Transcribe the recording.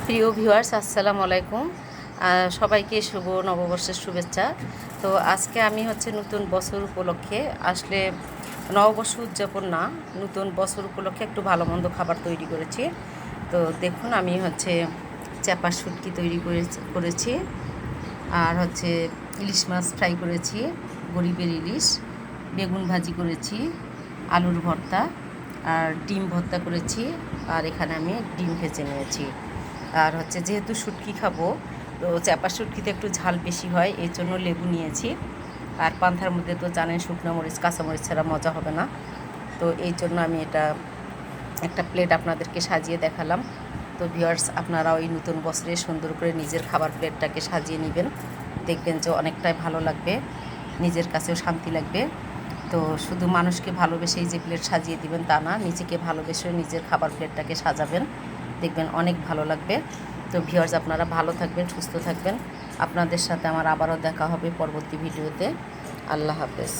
প্রিয় ভিউয়ার্স, আসসালামু আলাইকুম। সবাইকে শুভ নববর্ষের শুভেচ্ছা। তো আজকে আমি নতুন বছর উপলক্ষে আসলে নববর্ষ উদযাপন না, নতুন বছর উপলক্ষে একটু ভালো মন্দ খাবার তৈরি করেছি। তো দেখুন, আমি চ্যাপা শুটকি তৈরি করেছি, আর ইলিশ মাছ ফ্রাই করেছি, গরিবের ইলিশ, বেগুন ভাজি করেছি, আলুর ভর্তা, আর ডিম ভর্তা করেছি, আর এখানে আমি ডিম ভেজে নিয়েছি। আর যেহেতু শুটকি খাবো, তো চ্যাপা শুটকিতে একটু ঝাল বেশি হয়, এই জন্য লেবু নিয়েছি। আর পান্থার মধ্যে তো জানেন শুকনো মরিচ কাঁচামরিচ ছাড়া মজা হবে না, তো এই জন্য আমি এটা একটা প্লেট আপনাদেরকে সাজিয়ে দেখালাম। তো ভিউয়ার্স, আপনারা ওই নতুন বছরে সুন্দর করে নিজের খাবার প্লেটটাকে সাজিয়ে নেবেন, দেখবেন যে অনেকটাই ভালো লাগবে, নিজের কাছেও শান্তি লাগবে। তো শুধু মানুষকে ভালোবেসেই যে প্লেট সাজিয়ে দিবেন তা না, নিজেকে ভালোবেসে নিজের খাবার প্লেটটাকে সাজাবেন, দেখবেন অনেক ভালো লাগবে। তো ভিউয়ার্স, আপনারা ভালো থাকবেন, সুস্থ থাকবেন। আপনাদের সাথে আমার আবারও দেখা হবে পরবর্তী ভিডিওতে। আল্লাহ হাফেজ।